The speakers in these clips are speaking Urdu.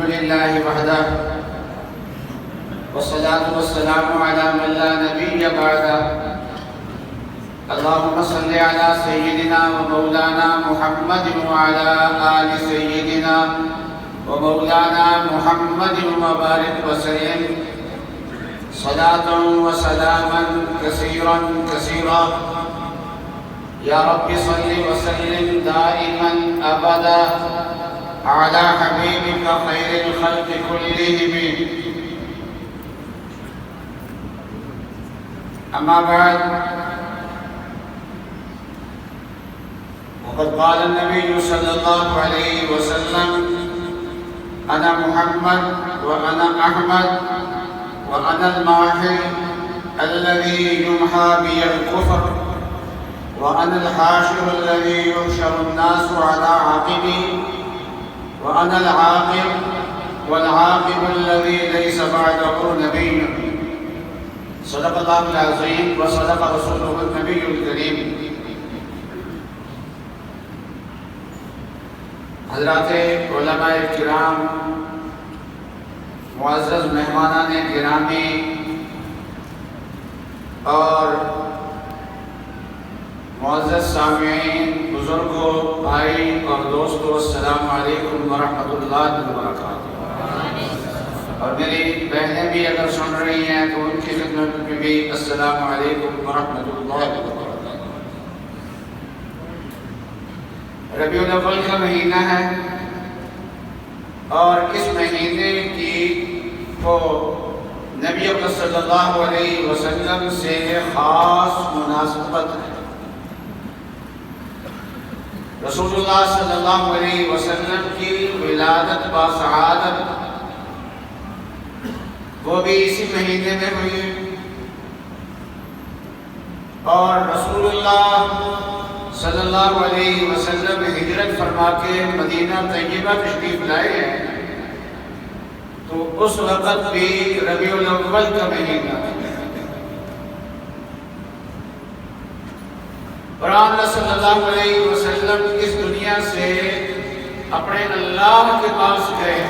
لله وحده والصلاة والسلام على من لا نبي بعده. اللهم صل على سيدنا ومولانا محمد وعلى آل سيدنا ومولانا محمد وبارك وسلم صلاة وسلاما كثيرا كثيرا. يا رب صل وسلم دائما أبدا على حبيبك خير الخلق كلهم. أما بعد، وقد قال النبي صلى الله عليه وسلم: أنا محمد وأنا أحمد وأنا الماحي الذي يمحى بي الكفر وأنا الحاشر الذي يحشر الناس على عاقبي وأنا العاقب والعاقب الذي ليس بعده نبي. صدق الله العظيم وصدق رسوله النبي الكريم. حضرات علماء کرام، معزز مہمانان گرامی اور معزز سامعین، بزرگوں، بھائی اور دوستوں، السلام علیکم ورحمۃ اللہ وبرکاتہ. اور میری بہنیں بھی اگر سن رہی ہیں تو ان کی خدمت میں بھی السلام علیکم ورحمۃ اللہ وبرکاتہ. ربیع الاول کا مہینہ ہے اور اس مہینے کی کو نبی اکرم صلی اللہ علیہ وسلم سے خاص مناسبت ہے. رسول اللہ صلی اللہ علیہ وسلم کی ولادت باسعادت وہ بھی اسی مہینے میں ہوئی، اور رسول اللہ صلی اللہ علیہ وسلم ہجرت فرما کے مدینہ طیبہ تشریف لائے ہیں تو اس وقت بھی ربیع الاول کا مہینہ. اور آن صلی اللہ علیہ وسلم اس دنیا سے اپنے اللہ کے پاس گئے.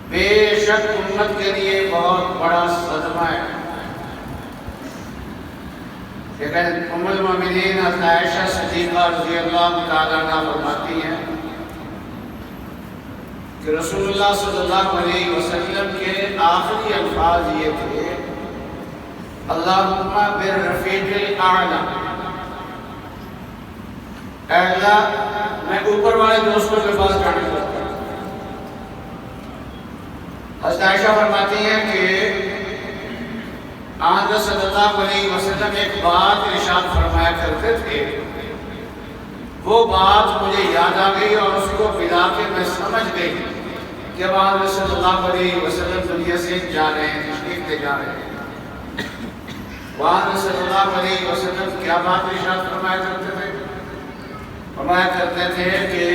بے شک امت کے لیے بہت بڑا صدمہ ہے. لیکن ام المومنین حضرت عائشہ صدیقہ رضی اللہ تعالیٰ عنہ فرماتی ہیں کہ رسول اللہ صلی اللہ علیہ وسلم کے آخری الفاظ یہ تھے: اللہم بالرفیق الاعلی. اے اللہ، میں اوپر والے دوستوں کے پاس جانا چاہتا ہوں. حضرت عائشہ فرماتی ہیں کہ آنظر صلی اللہ علیہ وسلم ایک بات ارشاد فرمایا کرتے تھے، وہ بات مجھے یاد آ گئی اور اس کو ملا کے میں سمجھ گئی کہ اب آنظر صلی اللہ علیہ وسلم دنیا سے جا رہے ہیں، تشریف لے جا رہے ہیں. وآنظر صلی اللہ علیہ وسلم کیا بات ارشاد فرمایا کرتے تھے؟ فرمایا کرتے تھے کہ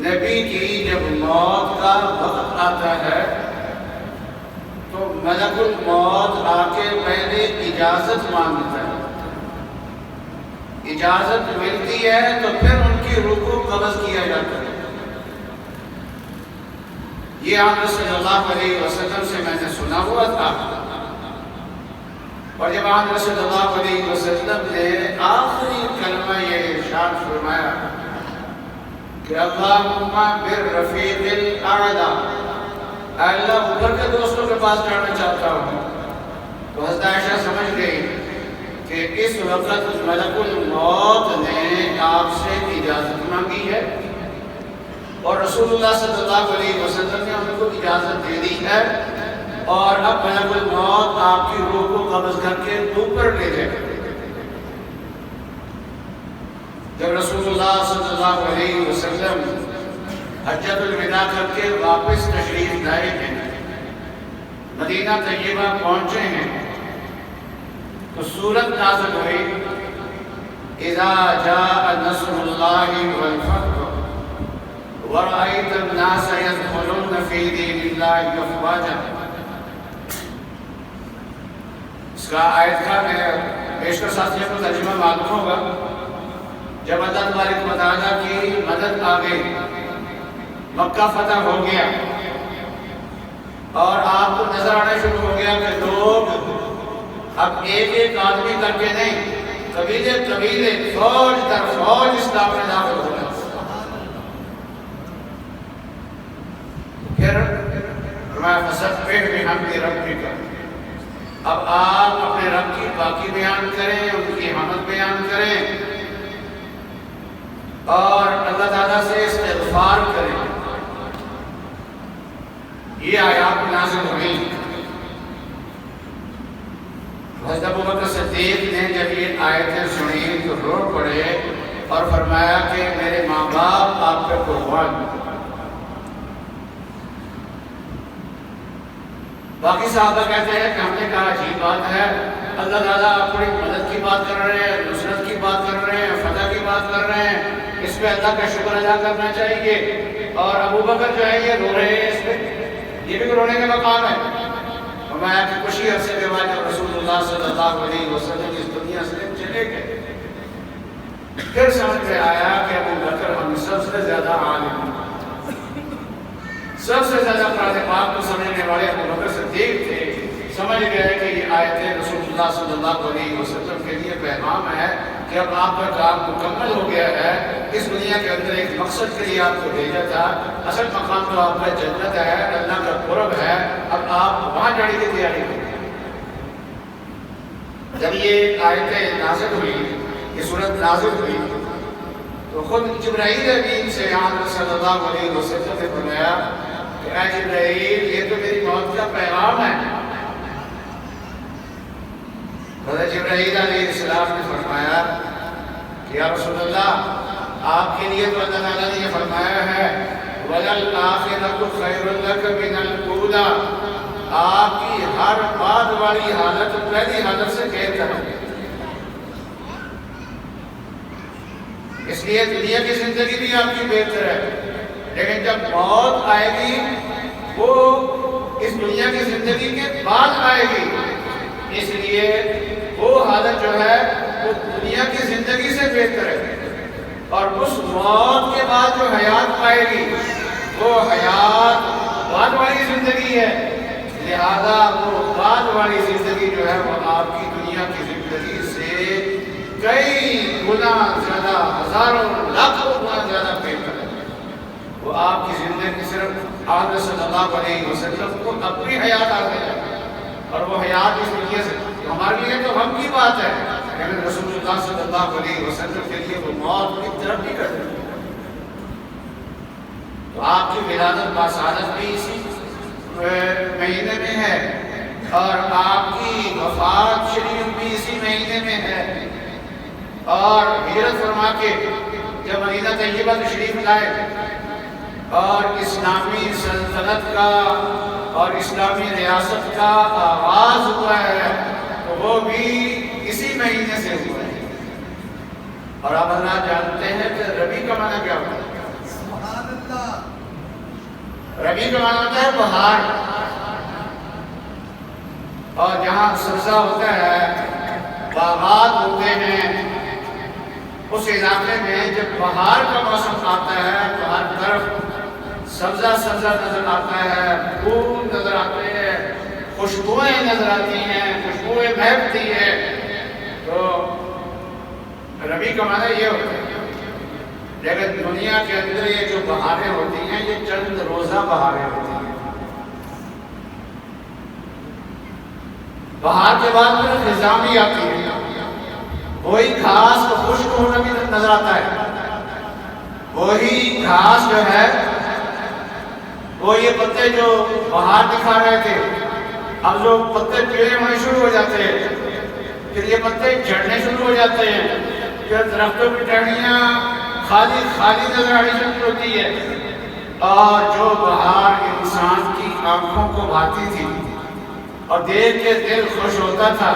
نبی کی جب موت کا وقت آتا ہے تو ملک الموت آ کے پہلے اجازت مانگتا ہے. اجازت ملتی ہے تو پھر ان کی روح کو قبض کیا جاتا ہے. یہ آنظر صلی اللہ علیہ وسلم سے میں نے سنا ہوا تھا. اور جب آنظر صلی اللہ علیہ وسلم نے آخری کلمہ یہ ارشاد فرمایا کہ اللہم بالرفیق الاعلی، اللہ اوپر کے دوستوں کے پاس جانا چاہتا ہوں، تو حضرت عائشہ سمجھ گئی کہ اس وقت ملک الموت نے آپ سے اجازت مانگی ہے اور رسول اللہ صلی اللہ علیہ وسلم نے ان کو اجازت دے دی ہے، اور اب ملک الموت آپ کی روح کو قبض کر کے اوپر لے جائے. جب رسول اللہ صلی اللہ علیہ وسلم حجۃ الوداع کر کے واپس تشریف لائے ہیں، مدینہ طیبہ پہنچے ہیں، تو سورت نازل ہوئی: اذا جاء نصر اللہ والفتح ورأيت الناس يدخلون في دين الله أفواجا. اس کا آیت کا بیشتر ساتھیوں کو ترجمہ معلوم ہوگا. جب اللہ تبارک و تعالیٰ کی مدد آ گئی مکہ فتح ہو گیا اور آپ کو نظر آنا شروع ہو گیا کہ لوگ اب ایک ایک آدمی کر کے نہیں، قبیلے قبیلے، فوج در فوج اسلام میں داخل ہو گئے۔ پھر فرمایا فسبح بحمد ربک، اب آپ اپنے رب کی پاکی بیان کریں، ان کی حمد بیان کریں اور اللہ تعالیٰ سے استغفار کریں۔ یہ آیات نازل ہوئی۔ حضرت ابوبکر صدیق نے جب یہ آیتیں سنی تو رو پڑے اور فرمایا کہ میرے ماں باپ آپ پہ قربان۔ باقی صحابہ کہتے ہیں کہ ہم نے کہا عجیب بات ہے، اللہ تعالیٰ اپنی مدد کی بات کر رہے ہیں، نصرت کی بات کر رہے ہیں، فتح کی بات کر رہے ہیں، اس پہ اللہ کا شکر ادا کرنا چاہیے، اور ابوبکر جو ہے یہ رو رہے ہیں، اس پہ یہ بھی رونے کا مقام ہے۔ فرمایا کہ کچھ ہی عرصے کے بعد جب رسول اللہ صلی اللہ علیہ وسلم اس دنیا سے چلے گئے، پھر سمجھ میں آیا کہ ابوبکر ہم سب سے زیادہ عالم، سب سے زیادہ قرآن پاک کو سمجھنے والے ابوبکر صدیق تھے۔ سمجھ گئے کہ یہ آیتیں رسول اللہ صلی اللہ علیہ وسلم کے لیے پیغام ہے کہ اب آپ کا کام مکمل ہو گیا ہے، اس دنیا کے اندر ایک مقصد کے لیے آپ کو بھیجا تھا، اصل مقام تو آپ کا جنت ہے، اللہ کا قرب ہے، اب آپ وہاں جانے کی تیاری کریں۔ جب یہ آیتیں نازل ہوئی، یہ سورت نازل ہوئی، تو خود جبرائیل امین سے آن صلی اللہ علیہ وسلم نے فرمایا کہ اے جبرائیل، یہ تو میری موت کا پیغام ہے۔ حضرت جبرائیل علیہ السلام نے فرمایا کہ یا رسول اللہ، آپ کے لیے تو اللہ تعالیٰ نے یہ فرمایا ہے وَلَلْآخِرَةُ خَيْرٌ لَكَ مِنَ الْأُولَىٰ، آپ کی ہر بعد والی حالت پہلی حالت سے بہتر ہے۔ اس لیے دنیا کی زندگی بھی آپ کی بہتر ہے، لیکن جب موت آئے گی وہ اس دنیا کی زندگی کے بعد آئے گی، اس لیے وہ حالت جو ہے وہ دنیا کی زندگی سے بہتر ہے، اور اس موت کے بعد جو حیات پائے گی وہ حیات بعد والی زندگی ہے، لہذا وہ بعد والی زندگی جو ہے وہ آپ کی دنیا کی زندگی سے کئی گنا زیادہ، ہزاروں لاکھوں گنا زیادہ بہتر ہے۔ وہ آپ کی زندگی صرف آقا صلی اللہ علیہ وسلم کو اپنی حیات آ گئی، اور وہ حیات اس دنیا سے ہمارے لیے تو غم کی بات ہے، لیکن رسول اللہ صلی اللہ علیہ وسلم کے لیے وہ موت کی طرف بھی کر دیتی ہے۔ تو آپ کی ولادت باسعادت بھی اسی مہینے میں ہے، اور آپ کی وفات شریف بھی اسی مہینے میں ہے، اور ہجرت فرما کے جب مدینہ طیبہ تشریف لائے اور اسلامی سلطنت کا اور اسلامی ریاست کا آغاز ہوا ہے، تو وہ بھی اسی مہینے سے ہوا ہے۔ اور آپ اللہ جانتے ہیں کہ ربیع کا معنی کیا ہوتا ہے؟ سبحان اللہ۔ ربیع کا معنی ہوتا ہے بہار، اور جہاں سبزہ ہوتا ہے، باغات ہوتے ہیں، اس علاقے میں جب بہار کا موسم آتا ہے تو ہر طرف سبزہ سبزہ نظر آتا ہے، پھول نظر آتے ہیں، خوشبوئیں نظر آتی ہیں، خوشبوئیں مہکتی ہیں، تو ربیع کا معنی یہ ہوتا ہے۔ لیکن دنیا کے اندر یہ جو بہاریں ہوتی ہیں یہ چند روزہ بہاریں ہوتی ہیں، بہار کے بعد پھر خزاں بھی آتی ہے، وہی گھاس کو خشک ہونا بھی نظر آتا ہے، وہی گھاس جو ہے وہ یہ پتے جو بہار دکھا رہے تھے، اب جو پتے پیلے ہونے شروع ہو جاتے ہیں، پھر یہ پتے جھڑنے شروع ہو جاتے ہیں، پھر درختوں کی ٹہنیاں خالی خالی نظر آنی شروع ہوتی ہے، اور جو بہار انسان کی آنکھوں کو بھاتی تھی اور دیکھ کے دل خوش ہوتا تھا،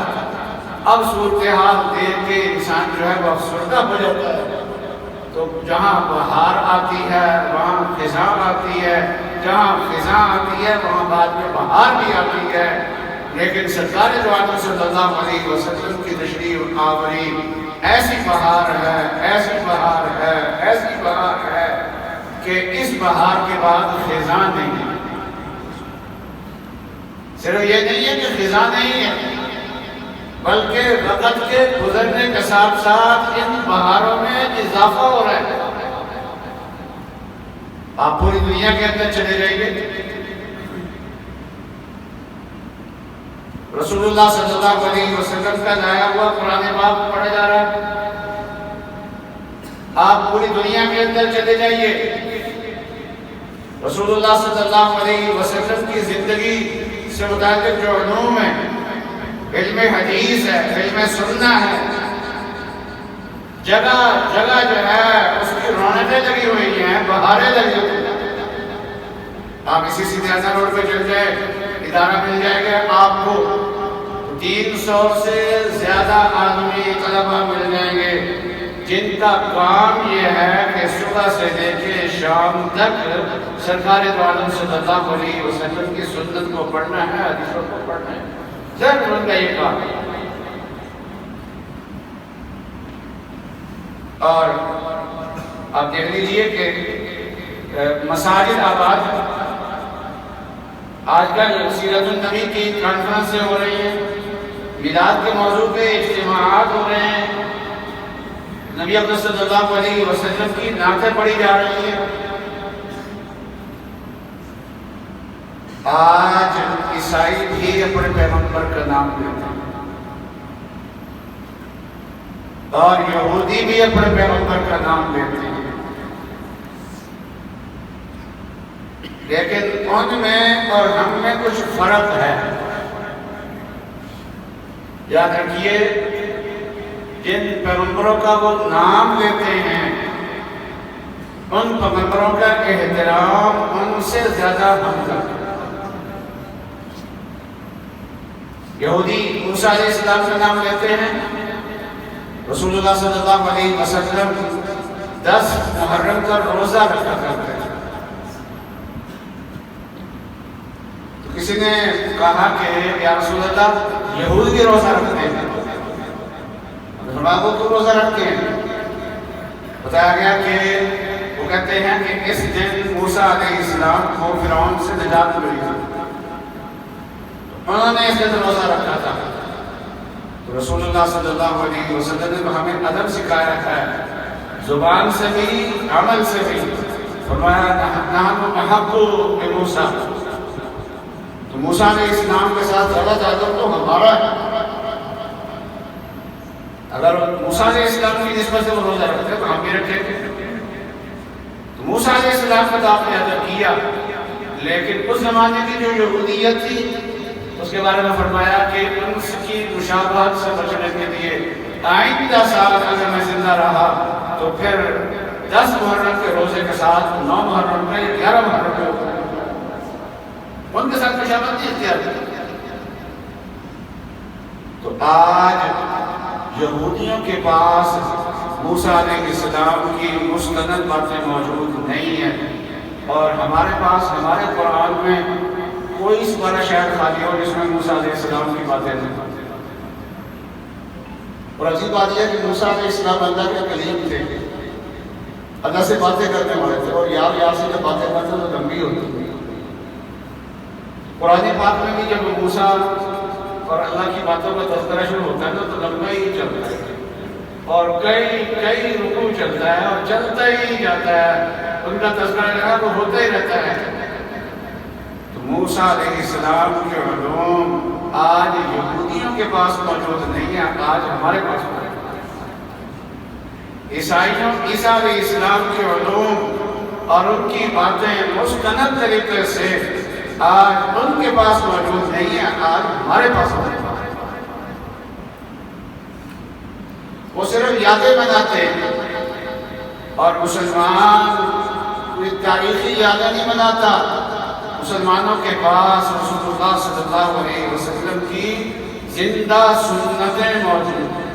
اب صورتحال دیکھ کے انسان جو ہے وہ افسردہ ہو جاتا ہے۔ تو جہاں بہار آتی ہے وہاں خزاں آتی ہے، جہاں خزاں آتی ہے وہاں بعد میں بہار بھی آتی ہے، لیکن سرکار دو عالم صلی اللہ علیہ وسلم کی تشریف آوری ایسی بہار ہے، ایسی بہار ہے، ایسی بہار ہے کہ اس بہار کے بعد خزاں نہیں ہے۔ صرف یہ نہیں ہے کہ خزاں نہیں ہے، بلکہ وقت کے گزرنے کے ساتھ ساتھ ان بہاروں میں اضافہ ہو رہا ہے۔ آپ پوری دنیا کے اندر چلے جائیے، رسول اللہ صلی اللہ علیہ وسلم کا لایا ہوا قرآن پاک پڑھا جا رہا ہے۔ آپ پوری دنیا کے اندر چلے جائیے، رسول اللہ صلی اللہ علیہ وسلم کی زندگی سے متعلق جو علوم ہے، علم حدیث ہے، علم سننا ہے، جگہ جگہ جو ہے اس کی رونقیں لگی ہوئی ہیں، بہاریں لگی ہوئی ہیں۔ آپ اسی سیدھے روڈ پہ چل جائیں، ادارہ مل جائے گا آپ کو، 300 سے زیادہ عالمی طلبہ مل جائیں گے جن کا کام یہ ہے کہ صبح سے لے کے شام تک سرکار دو عالم صلی اللہ علیہ وسلم کی سنت کو پڑھنا ہے، حدیثوں کو پڑھنا ہے، صرف ان کا یہ کام ہے۔ اور آپ دیکھ لیجئے کہ مساجد آباد، آج کل سیرت النبی کی کانفرنسیں ہو رہی ہیں، میلاد کے موضوع پہ اجتماعات ہو رہے ہیں، نبی اکرم صلی اللہ علیہ وسلم کی نعتیں پڑھی جا رہی ہیں۔ آج عیسائی بھی اپنے پیغمبر کا نام لیتے ہیں اور یہودی بھی اپنے پیغمبر کا نام لیتے ہیں، لیکن ان میں اور ہم میں کچھ فرق ہے۔ یاد رکھیے، جن پیغمبروں کا وہ نام لیتے ہیں ان پیغمبروں کا احترام ان سے زیادہ ہم کرتے ہیں۔ یہودی موسیٰ علیہ السلام کا نام لیتے ہیں، رسول اللہ صلی اللہ علیہ وسلم 10 محرم کا روزہ رکھا کرتے ہیں۔ تو کسی نے کہا کہ یا رسول اللہ، یہود بھی روزہ رکھتے ہیں، وہ تو روزہ رکھتے ہیں۔ بتایا گیا کہ وہ کہتے ہیں کہ اس دن موسیٰ علیہ السلام کو فرعون سے نجات ملی تھی، انہوں نے اس دن روزہ رکھا تھا۔ تو رسول اللہ صلی اللہ علیہ وسلم نے ہمیں ادب سکھایا ہے، زبان سے بھی عمل سے بھی۔ فرمایا نحن احق بموسیٰ، تو موسیٰ علیہ السلام کے ساتھ زیادہ تعلق تو ہمارا ہے۔ اگر موسیٰ علیہ السلام کی نسبت سے وہ روزہ رکھتے تو ہم بھی رکھیں گے۔ تو موسیٰ علیہ السلام کا تو آپ نے ادب کیا، لیکن اس زمانے کی جو یہودیت تھی اس کے بارے میں فرمایا کہ ان کی مشابہت سے بچنے کے لیے آئندہ سال اگر میں زندہ رہا تو پھر 10 محرم کے روزے کے ساتھ 9 محرم میں 11 محرم میں ان کے ساتھ مشابہت نہیں اختیار کی۔ تو آج یہودیوں کے پاس موسیٰ علیہ السلام کی مستند باتیں موجود نہیں ہیں، اور ہمارے پاس ہمارے قرآن میں کوئی اس بڑا شہر خالی ہو جس میں موسیٰ علیہ السلام کی باتیں نہیں۔ اور عجیب بات یہ ہے کہ موسیٰ علیہ السلام اللہ کے کلیم تھے، اللہ سے باتیں کرنے والے تھے، اور یار سے جب باتیں کرتے تو لمبی ہوتی تھی۔ قرآن پاک میں بھی جب موسیٰ اور اللہ کی باتوں کا تذکرہ شروع ہوتا ہے تو لمبا ہی چلتا ہے، اور کئی رکوع چلتا ہے اور چلتا ہی جاتا ہے، ان کا تذکرہ جو ہے وہ ہوتا ہی رہتا ہے۔ تو موسیٰ علیہ السلام کے علوم آج یہودیوں کے پاس موجود نہیں ہے، آج ہمارے پاس موجود ہے۔ عیسیٰ علیہ السلام کے علوم اور ان کی باتیں مستند طریقے سے آج ان کے پاس موجود نہیں ہے، آج ہمارے پاس موجود ہے۔ وہ صرف یادیں بناتے ہیں، اور مسلمان کوئی تاریخی یادیں نہیں بناتا۔ مسلمانوں کے پاس رسول اللہ صلی اللہ علیہ وسلم کی زندہ سنتیں موجود ہیں۔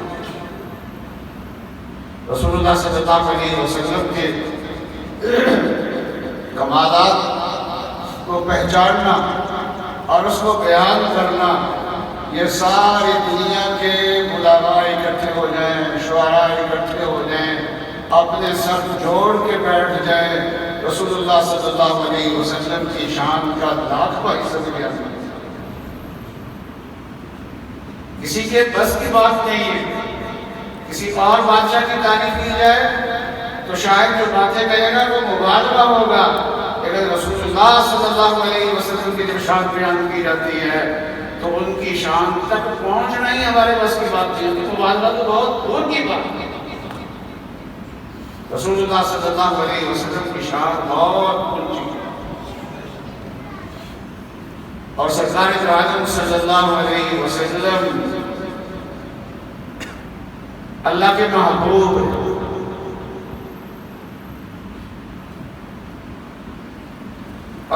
رسول اللہ صلی اللہ علیہ وسلم کے کمالات کو پہچاننا اور اس کو بیان کرنا، یہ ساری دنیا کے علماء اکٹھے ہو جائیں، شعراء اکٹھے ہو جائیں، اپنے سر جوڑ کے بیٹھ جائیں، رسول اللہ صلی اللہ علیہ وسلم کی شان کا لاکھواں حصہ بیان کیا۔ کسی کے بس کی بات نہیں ہے، کسی اور بادشاہ کی تعریف کی جائے تو شاید جو باتیں کہے گا وہ مبالغہ ہوگا، لیکن رسول اللہ صلی اللہ علیہ وسلم کی جب شان بیان کی جاتی ہے تو ان کی شان تک پہنچنا ہی ہمارے بس کی بات نہیں ہوتی، مبالغہ تو بہت دور کی بات ہے۔ رسول اللہ صلی اللہ علیہ وسلم کی شان بہت اونچی ہے، اور سرکار دو عالم صلی اللہ علیہ وسلم اللہ کے محبوب ہیں،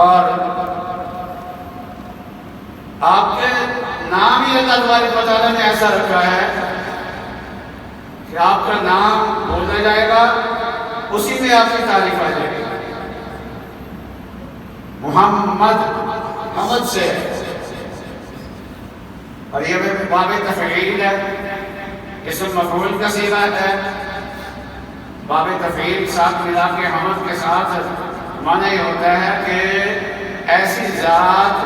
اور آپ کے نام ہی اللہ تبارک و تعالیٰ نے ایسا رکھا ہے کہ آپ کا نام بولا جائے گا اسی میں آپ کی تعریف آ جائے گی۔ محمد سے ہے، اور یہ باب تفعیل ہے، اسم مفعول کا صیغہ ہے۔ باب تفعیل ساتھ ملا کے حمد کے ساتھ معنی یہ ہوتا ہے کہ ایسی ذات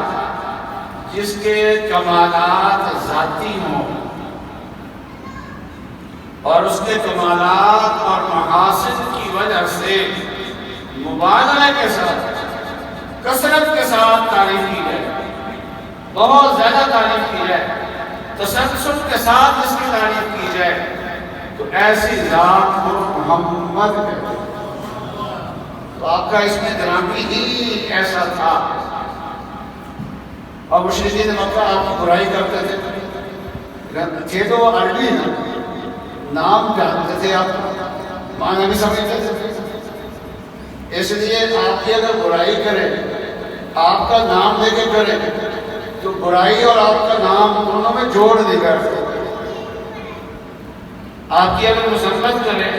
جس کے کمالات ذاتی ہوں اور اس کے کمالات اور محاسن کی وجہ سے مبالغہ کے ساتھ کثرت کے ساتھ تعریف کی جائے، بہت زیادہ تعریف کی جائے، تسلسل کے ساتھ اس کی تعریف کی جائے، تو ایسی ذات کو محمد کہتے ہیں۔ تو آپ کا اس میں گرامی ہی ایسا تھا، اور مشرکین مکہ آپ کی برائی کرتے تھے تو وہ عربی نام جانتے تھے، آپ معنی بھی سمجھتے تھے، اس لیے آپ کی اگر برائی کرے، آپ کا نام لے کے کرے تو برائی اور آپ کا نام دونوں میں جوڑ دے گا۔ آپ کی اگر مذمت کرے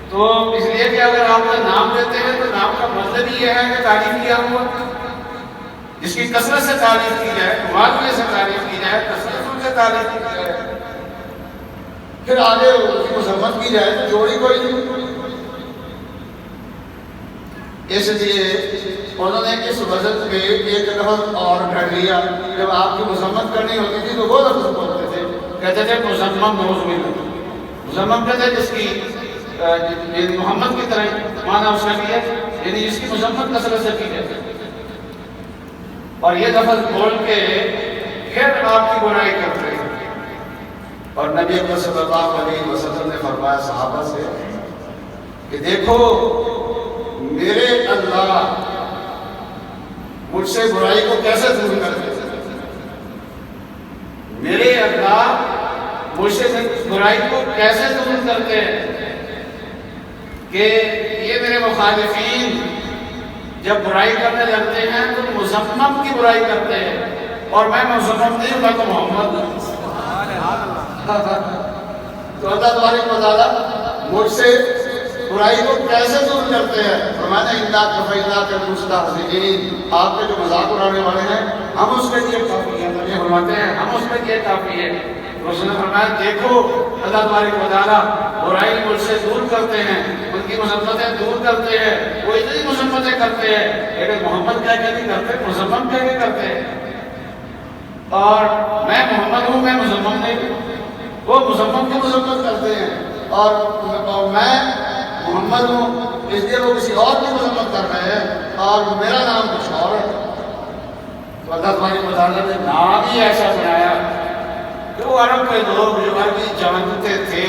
تو اس لیے کہ اگر آپ کا نام لیتے ہیں تو نام کا مطلب یہ ہے کہ تعریف کیا ہوا، جس کی کثرت سے تعریف کی جائے، مواقع سے تعریف کی جائے، تسلسل سے تعریف کی جائے، پھر آگے اس کی مذمت کی جائے تو جوڑی کوئی نہیں۔ اس لیے انہوں نے اس وزن پہ ایک لفظ اور گھڑ لیا، جب آپ کی مذمت کرنی ہوتی تھی تو وہ لفظ بولتے تھے، کہتے تھے مذمم موضوع میں، مذمم کہتے ہیں جس کی محمد کی طرح معنی اس کا کیا، یعنی جس کی مذمت کثرت سے کی جاتی ہے، اور یہ لفظ بول کے پھر آپ کی برائی کرتے ہیں۔ اور نبی اکرم صلی اللہ علیہ وسلم نے فرمایا صحابہ سے کہ دیکھو میرے اللہ مجھ سے برائی کو کیسے دور کرتے ہیں، میرے اللہ مجھ سے برائی کو کیسے دور کرتے ہیں کہ یہ میرے مخالفین جب برائی کرنے لگتے ہیں تو مذمم کی برائی کرتے ہیں، اور میں مذمم نہیں ہوں، میں تو محمد ہوں۔ تو اللہ تبارک و تعالیٰ مجھ سے برائی کو کیسے دور کرتے ہیں؟ فرمایا اِنَّا كَفَيْنَاكَ الْمُسْتَهْزِئِينَ، آپ کے جو مذاق اڑانے والے ہیں ہم اس کے لیے کافی ہیں، نبی فرماتے ہیں ہم اس کے لیے کافی ہیں۔ رسول نے فرمایا دیکھو اللہ تبارک و تعالیٰ برائی مجھ سے دور کرتے ہیں، ان کی مذمتیں دور کرتے ہیں، وہ اتنی مذمتیں کرتے ہیں لیکن محمد کہہ کے نہیں کرتے، مذمم کہہ کے کرتے ہیں، اور میں محمد ہوں، میں مذمم نہیں ہوں، وہ مذمم کی مذمت کرتے ہیں، اور میں محمد ہوں، اس لیے وہ کسی اور کی مذمت کر رہے ہیں اور میرا نام کچھ اور ہے۔ تو اللہ تبارک و تعالیٰ نے نام ہی ایسا بنایا کہ وہ عرب کے لوگ جو عربی جانتے تھے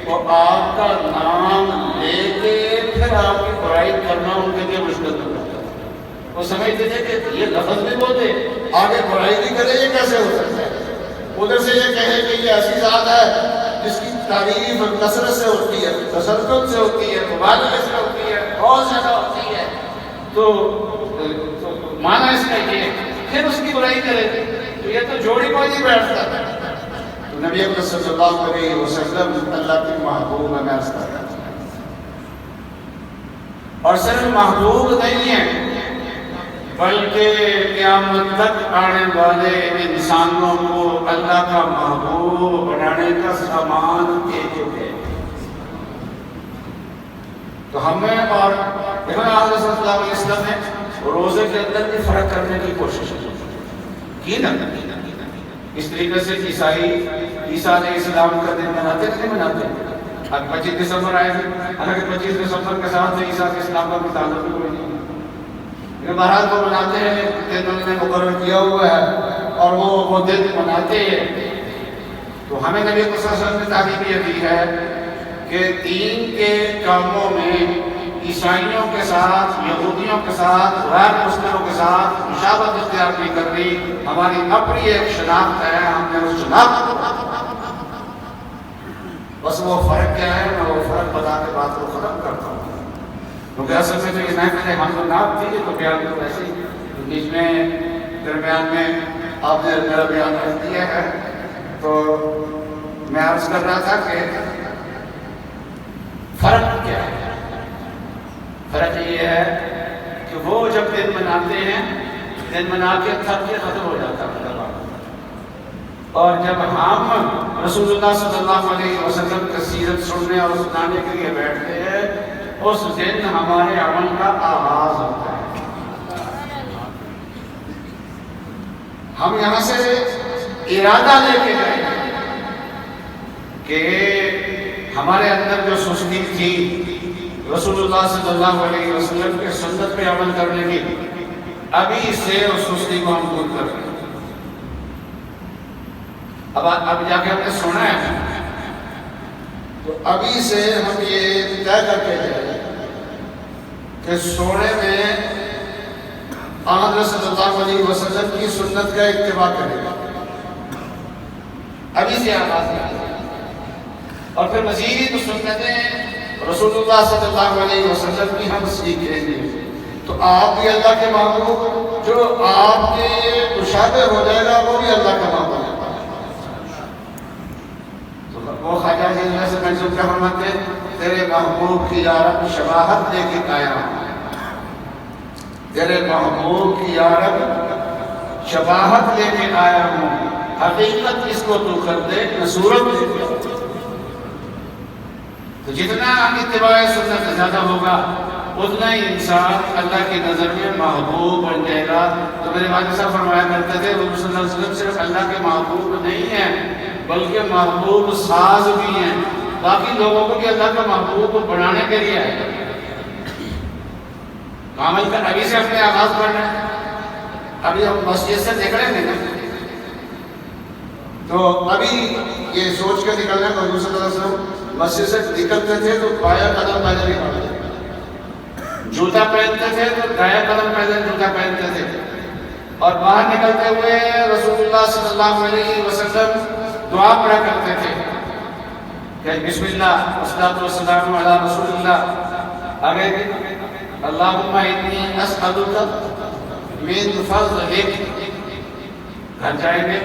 وہ آپ کا نام لے کے پھر آپ کی برائی کرنا ان کے لیے مشکل ہو جاتا ہے۔ وہ سمجھتے تھے کہ یہ لفظ بھی بولتے آگے برائی بھی کرے، یہ کیسے ہو سکتا ہے؟ ادھر سے یہ کہے کہ یہ ایسی ذات ہے جس کی تعریف کثرت سے ہوتی ہے، تسلسل سے ہوتی ہے، مبالغے سے ہوتی ہے، بہت زیادہ ہوتی ہے، تو معنی اس کا یہ پھر اس کی برائی کرے تو یہ تو جوڑی کوئی نہیں بیٹھتا۔ تو نبی اکرم صلی اللہ علیہ وسلم اللہ کی محبوب میں عرض کر رہا تھا، اور صرف محبوب نہیں ہے بلکہ قیامت تک آنے والے انسانوں کو اللہ کا محبوب بنانے کا سامان دے چکے۔ تو ہمیں اور لیکن آپ صلی اللہ علیہ وسلم نے روزے کے اندر بھی فرق کرنے کی کوشش کی نا. اس طریقے سے عیسیٰ علیہ السلام کا دن مناتے نہیں مناتے. اب 25 دسمبر آئے گی، حالانکہ 25 دسمبر کے ساتھ عیسیٰ علیہ السلام کا کوئی تعلق بھی کوئی نہیں. لیکن بہرحال وہ مناتے ہیں، دن انہوں نے مقرر کیا ہوا ہے اور وہ دن مناتے ہیں. تو ہمیں نبی صلی اللہ علیہ وسلم نے تعلیم یہ دی ہے کہ دین کے کاموں میں عیسائیوں کے ساتھ، یہودیوں کے ساتھ، غیر مسلموں کے ساتھ مشابہت اختیار نہیں کرنی. ہماری اپنی ایک شناخت ہے، ہم نے اس شناخت بس وہ فرق کیا ہے، میں وہ فرق بتا کے بات کو ختم کرتا ہوں. کیونکہ اصل میں تو یہ محفل ہم تو نام تھی تو بیان تو ویسے ہی بیچ میں درمیان میں آپ نے میرا بیان رکھ دیا ہے. تو میں عرض کر رہا تھا کہ فرق کیا ہے. فرق یہ ہے کہ وہ جب دن مناتے ہیں، دن منا کے تھک کے ختم ہو جاتا ہے، اور جب ہم رسول اللہ صلی اللہ علیہ وسلم کی سیرت سننے اور سنانے کے لیے بیٹھتے ہیں، اس دن ہمارے عمل کا آغاز ہوتا ہے. ہم یہاں سے ارادہ لے کے جائیں کہ ہمارے اندر جو سستی تھی رسول اللہ صلی اللہ علیہ وسلم کے سنت پہ عمل کرنے کی، ابھی سے اس سستی کو ہم دور کر رہے ہیں. اب جا کے ہم نے سنا ہے تو ابھی سے ہم یہ طے کر کے جائیں کہ سونے میں حضرت صلی اللہ علیہ وسلم کی سنت کا اتباع کرے گا. ابھی سے آغاز ہے. اور پھر مزید سنتیں رسول اللہ صلی اللہ علیہ وسلم کی ہم سیکھیں گے. تو آپ بھی اللہ کے محبوب، جو آپ کے مشابہ ہو جائے گا وہ بھی اللہ کا محبوب ہے. وہ خواجہ جی اللہ سے منظور کیا فرماتے ہیں، تیرے محبوب کی یا رب شباہت لے کے آیا ہوں، تیرے محبوب کی یا رب شباہت لے کے آیا ہوں، حقیقت اس کو تو کر دے نہ صورت دے. تو جتنا اتباع سنت زیادہ ہوگا اتنا ہی انسان اللہ کی نظر میں محبوب بن جائے گا. تو میرے والد صاحب فرمایا کرتے تھے حضور صلی اللہ علیہ وسلم صرف اللہ کے محبوب نہیں ہیں بلکہ محبوب ساز بھی ہیں. باقی لوگوں کو بھی اللہ کا محبوب بنانے کے لیے ہے. عمل کا ابھی سے اپنے آغاز کرنا ہے. ابھی ہم مسجد سے نکلیں گے نا تو ابھی یہ سوچ کے نکلنا ہے. حضور صلی اللہ علیہ وسلم مسجد سے نکلتے تھے تو بایاں قدم پہلے نکالتے تھے، جوتا پہنتے تھے تو دایاں قدم پہلے جوتا پہنتے تھے. اور باہر نکلتے ہوئے رسول اللہ صلی اللہ علیہ وسلم دعا پڑھا کرتے تھے کہ بسم اللہ والصلاۃ والسلام علی رسول اللہ. آگے اللہم انی اسألک من فضلک. گھر جائیں گے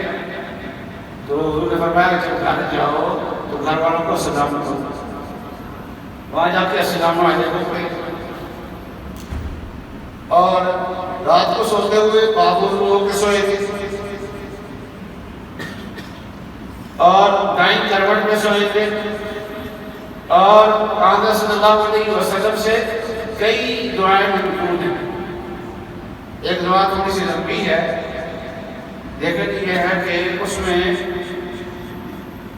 تو حضور نے فرمایا کہ جب گھر جاؤ تو گھر والوں کو سلام کرو. وہاں جا کے السلام علیکم پڑھیں. اور رات کو سوتے ہوئے بابور ہو کے سوئے تھے اور دائیں کروٹ میں سوئے تھے. اور آقا صلی اللہ علیہ وسلم سے کئی دعائیں منقول ہیں. ایک دعا تھوڑی سی لمبی ہے لیکن یہ ہے کہ اس میں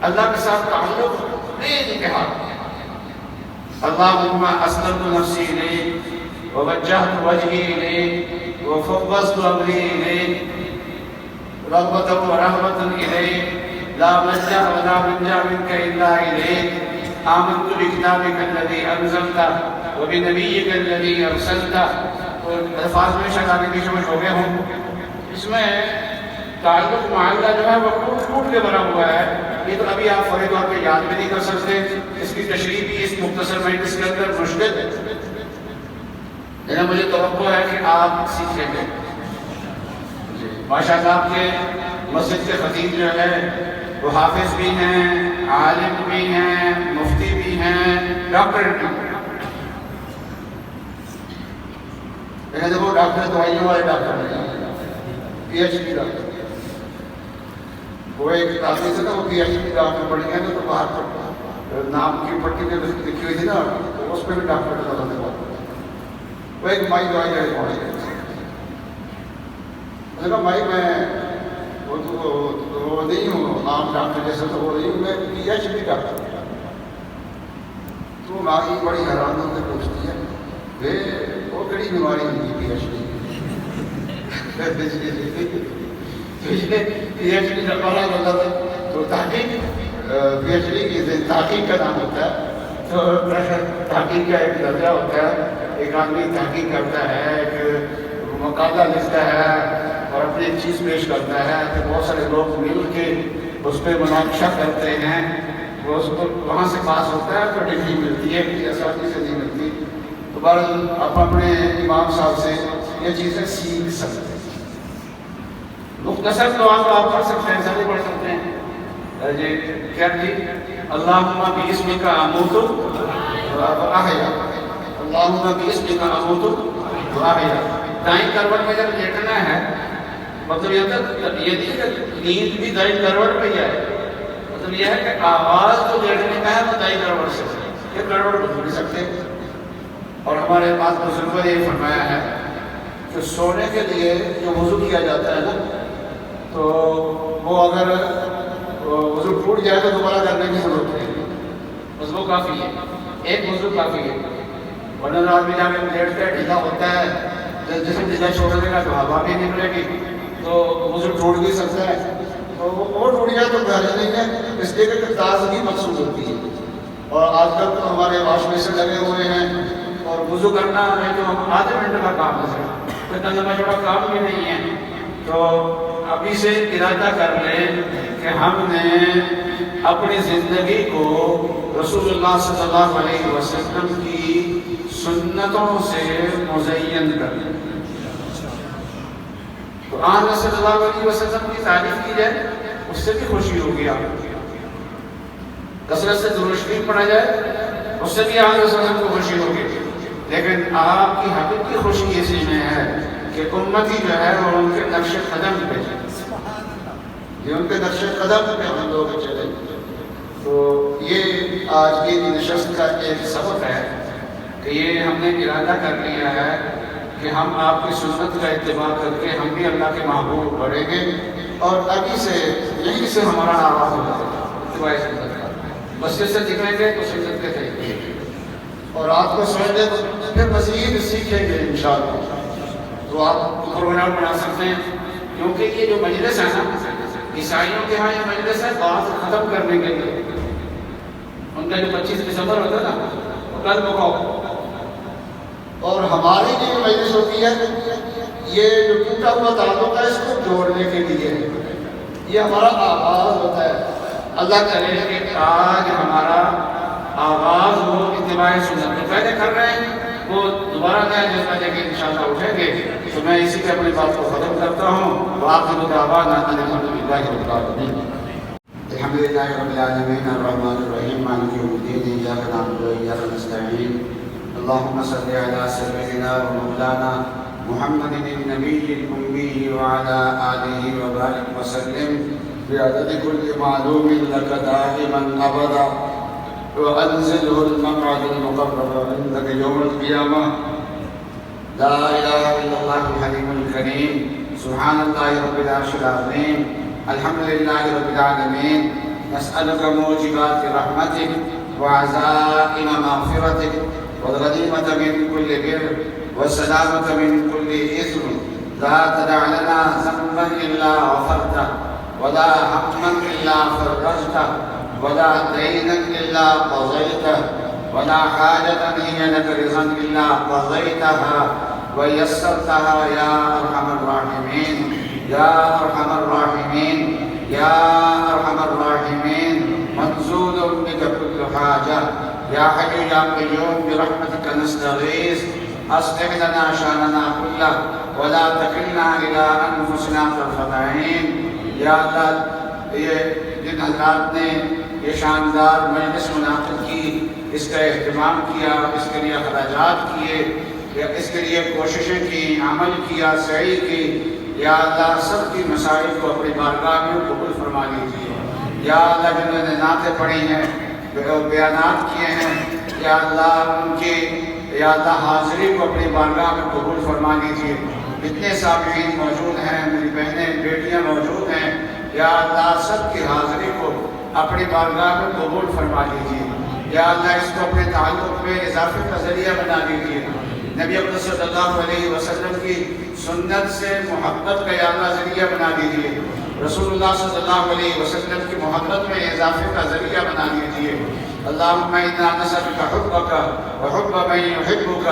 اللہ کے ساتھ تعلق نہیں کہا. اللہم اسلمت نفسی الیک ووجہت وجہی الیک وفوضت امری الیک رغبۃ ورہبۃ الیک لا ملجأ ولا منجا منک الا الیک آمنت بکتابک الذی انزلت وبنبیک الذی ارسلت. الفاظ میں شاید آگے پیچھے میں ہو گئے ہوں. اس میں تعلق معاہدہ جو ہے وہ ٹوٹ کے بنا ہوا ہے. یہ تو ابھی آپ فوری طور پہ یاد بھی نہیں کر سکتے. اس کی تشریح بھی اس مختصر مجلس کے اندر مشکل ہے، لیکن مجھے توقع ہے کہ آپ سیکھیں گے. ماشاء اللہ آپ کے مسجد کے خطیب جو ہے وہ حافظ بھی ہیں، عالم بھی ہیں، مفتی بھی ہیں، ڈاکٹر بھی ہیں. لیکن جب وہ ڈاکٹر دوائیوں والے ڈاکٹر نہیں، پی ایچ ڈی ڈاکٹر. وہ ایک آدمی سے نا وہ پی ایچ ڈی ڈاکٹر پڑھ گیا نا تو باہر پر نام کی پٹی پہ لکھی ہوئی تھی نا تو اس پہ بھی ڈاکٹر کا پتہ نہیں. وہ ایک مائی دوائی جگہ پہنچ گئے. میں نے کہا بھائی میں وہ نہیں ہوں عام ڈاکٹر جیسا تو وہ نہیں ہوں, میں PhD ڈاکٹر ہوں. تو ماں کی بڑی حیران ہو کے پوچھتی ہے وہ کڑی بیماری ہوتی PhD PhD کا پڑھا ہوتا تھا تو تحقیق PhD کی تحقیق کا نام ہوتا ہے. تو تحقیق کا ایک درجہ ہوتا ہے, ایک آدمی تحقیق کرتا ہے, ایک مقالہ لکھتا ہے اور اپنی ایک چیز پیش کرتا ہے, پھر بہت سارے لوگ مل کے اس پہ مناقشہ کرتے ہیں, وہ اس کو وہاں سے پاس ہوتا ہے تو ڈگری ملتی ہے, اساتذہ سے نہیں ملتی. تو بہرحال آپ اپنے امام صاحب سے یہ چیزیں سیکھ سکتے ہیں. مختصر دعا تو آپ پڑھ سکتے ہیں, سبھی پڑھ سکتے ہیں. کیا تھی؟ اللہم باسمک اموت واحیا, اللہم باسمک اموت واحیا. دائیں کروٹ میں جب لیٹنا ہے, مطلب یہ نہیں کہ نیند بھی دائیں کروٹ پہ ہی ہے, مطلب یہ ہے کہ آواز جو لیٹنے کا ہے وہ دائیں کروٹ سے, یہ کروٹ بدل نہیں سکتے. اور ہمارے پاس بزرگوں نے یہ فرمایا ہے کہ سونے کے لیے جو وضو کیا جاتا ہے نا, تو وہ اگر وضو ٹوٹ جائے تو دوبارہ کرنے کی ضرورت نہیں, وضو کافی ہے, ایک وضو کافی ہے. ورنہ آدمی جا کے لیٹتا ہے, ڈھیلا ہوتا ہے, جسے ڈھیلا چھوڑ دے گا تو ہوا بھی نکلے گی, تو وضو ٹوٹ بھی سکتا ہے. تو وہ ٹوٹ جائے تو بہتر نہیں ہے, اس لیے کہ تازگی مقصود ہوتی ہے. اور آج کل تو ہمارے واش بیسن لگے ہوئے ہیں, اور وضو کرنا ہمیں جو آدھے گھنٹے کا کام ہے, اتنا لمبا چھوٹا کام بھی نہیں ہے. تو ابھی سے ارادہ کر لیں کہ ہم نے اپنی زندگی کو رسول اللہ صلی اللہ علیہ وسلم کی سنتوں سے مزین کر لیں. تو آن صلی اللہ علیہ وسلم کی تعریف کی جائے, اس سے بھی خوشی ہوگی. آپ کثرت سے درود شریف پڑھا جائے, اس سے بھی آن صلی اللہ علیہ وسلم کو خوشی ہوگی. لیکن آپ کی حقیقی خوشی اسی میں ہے کہ امتی جو ہے وہ ان کے نقش قدم پہ چلے, یہ ان کے نقش قدم پہ ہم لوگ چلے. تو یہ آج کی نشست کا ایک سبق ہے کہ یہ ہم نے ارادہ کر لیا ہے کہ ہم آپ کی سنت کا اتباع کر کے ہم بھی اللہ کے محبوب بڑھیں گے. اور ابھی سے یہیں سے ہمارا آغاز ہوگا اتباع سنت کا. مسجد سے نکلیں گے تو سنت کے طریقے, اور آپ کو سمجھ لیں تو پھر مزید سیکھیں گے انشاءاللہ. تو آپ پروگرام بنا سکتے ہیں, کیونکہ یہ جو مجلس ہے نا, عیسائیوں کے ہاں یہ مجلس ہے بات ختم کرنے کے لیے. ان کا جو 25 دسمبر ہوتا ہے نا, وہ کل مکاؤ. اور ہماری جو مجلس ہوتی ہے یہ جو ٹوٹا ہوا تعلق ہے اس کو جوڑنے کے لیے, یہ ہمارا آغاز ہوتا ہے. اللہ کرے کہ آج ہمارا آغاز ہو اتباع سنت. جو پہلے کر رہے ہیں وہ دوبارہ نئے جو پہلے کہ انشاءاللہ اٹھیں گے. تو میں اسی پہ اپنی بات کو ختم کرتا ہوں. وآخر دعوانا ان الحمدللہ رب العالمین. الحمدللہ رب العالمین الرحمن الرحیم مالک یوم الدین ایاک نعبد و ایاک نستعین. اللهم صل على سيدنا ومولانا محمد النبي الأمي وعلى آله وبارك وسلم بعدد كل معلوم لك دائما أبدا. وأنزله المقعد المقرب عندك يوم القيامة. لا إله إلا الله الحليم الكريم. سبحان الله رب العرش العظيم. الحمد لله رب العالمين. نسألك موجبات رحمتك وعزائم مغفرتك والغنيمة من كل بر والسلامة من كل إثم. لا تدع لنا ذنبا إلا غفرته, ولا هما إلا فرجته, ولا دينا إلا قضيته, ولا حاجة هي لك رضا إلا قضيتها ويسرتها يا أرحم الراحمين. يا أرحم الراحمين. يا أرحم الراحمين. منزول بك كل حاجة. يا حي يا قيوم برحمتك نستغيث. أصلح لنا شأننا كله ولا تكلنا إلى أنفسنا طرفة عين. یا اللہ یہ جن حضرات نے یہ شاندار مجلس منعقد کی, اس کا اہتمام کیا, اس کے لیے اخراجات کیے, اس کے لیے کوششیں کی, عمل کیا, سعی کی, یا اللہ سب کی مسائل کو اپنی بارگاہ میں قبول فرما لیجیے. یا اللہ جنہوں نے نعتیں پڑھی ہیں, بیانات کیے ہیں, یا اللہ ان کی یا اللہ حاضری کو اپنی بارگاہ میں قبول فرما لیجیے۔ جتنے سامعین موجود ہیں، میری بہنیں بیٹیاں موجود ہیں، یا اللہ سب کی حاضری کو اپنی بارگاہ میں قبول فرما لیجیے۔ یا اللہ اس کو اپنے تعلق میں اضافے کا ذریعہ بنا دیجیے۔ نبی اکرم صلی اللہ علیہ وسلم کی سنت سے محبت کا یا اللہ ذریعہ بنا دیجیے۔ رسول اللہ صلی اللہ علیہ وسلم کی محبت میں اضافے کا ذریعہ بنا دیجیے۔ اللہم انا نسألک حبک وحب من یحبک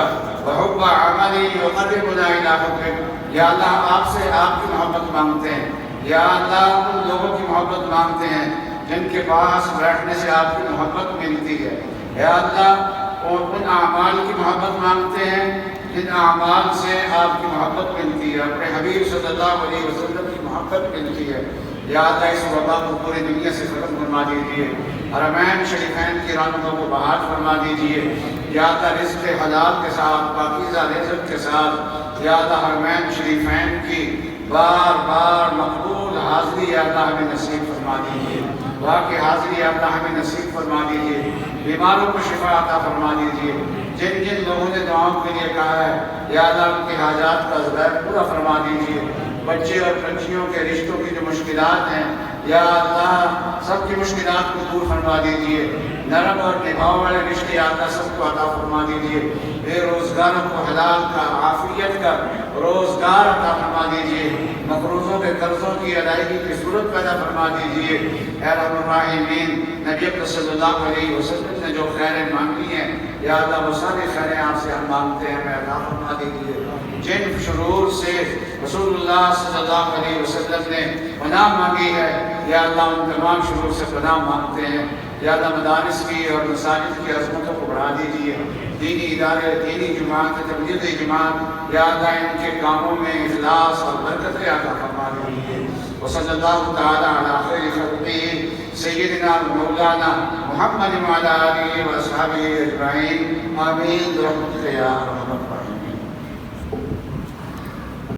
وحب عمل یقربنا الی حبک۔ یا اللہ آپ سے آپ کی محبت مانگتے ہیں، یا اللہ ان لوگوں کی محبت مانگتے ہیں جن کے پاس بیٹھنے سے آپ کی محبت ملتی ہے۔ یا اللہ اور ان اعمال کی محبت مانگتے ہیں جن اعمال سے آپ کی محبت ملتی ہے، اپنے حبیب صلی اللہ علیہ وسلم کی محبت ملتی ہے۔ یا اللہ اس وبا کو پوری دنیا سے ختم فرما دیجیے، حرمین شریفین کی رونقوں کو بحال فرما دیجیے۔ یا اللہ رزق حلال کے ساتھ، پاکیزہ رزق کے ساتھ، یا اللہ حرمین شریفین کی بار بار مقبول حاضری یا اللہ ہمیں نصیب فرما دیجیے۔ وہاں کی حاضری یا اللہ ہمیں نصیب فرما دیجیے۔ بیماروں کو شفا عطا فرما دیجیے۔ جن جن لوگوں نے دعاؤں کے لیے کہا ہے، یا اللہ ان کی حاجات کا ذکر پورا فرما دیجیے۔ بچے اور بچیوں کے رشتوں کی جو مشکلات ہیں، یا اللہ سب کی مشکلات کو دور فرما دیجیے۔ نرم اور نبھاؤ والے رشتے یا اللہ سب کو عطا فرما دیجیے۔ بے روزگاروں کو حلال کا، عافیت کا روزگار عطا فرما دیجیے۔ مقروضوں کے قرضوں کی ادائیگی کی صورت پیدا فرما دیجیے۔ اے رحم الراحمین، نبی اکرم صلی اللہ علیہ وسلم نے جو خیریں مانگی ہیں، یا اللہ وہ ساری خیریں آپ سے ہم مانگتے ہیں، ہمیں عطا فرما دیجیے۔ جن شرور سے رسول اللہ صلی اللہ علیہ وسلم نے پناہ مانگی ہے، یا اللہ ان تمام شرور سے پناہ مانگتے ہیں۔ یا اللہ مدارس کی اور مساجد کی عظمتوں کو بڑھا دیجیے۔ دینی ادارے، دینی جماعت، تبلیغی جماعت، یا اللہ ان کے کاموں میں اخلاص اور برکت عطا فرما دیجیے۔ وصلی اللہ تعالی علی خیر خلقہ سیدنا مولانا محمد وعلی آلہ و اصحابہ اجمعین، آمین برحمتک یا ارحم الراحمین۔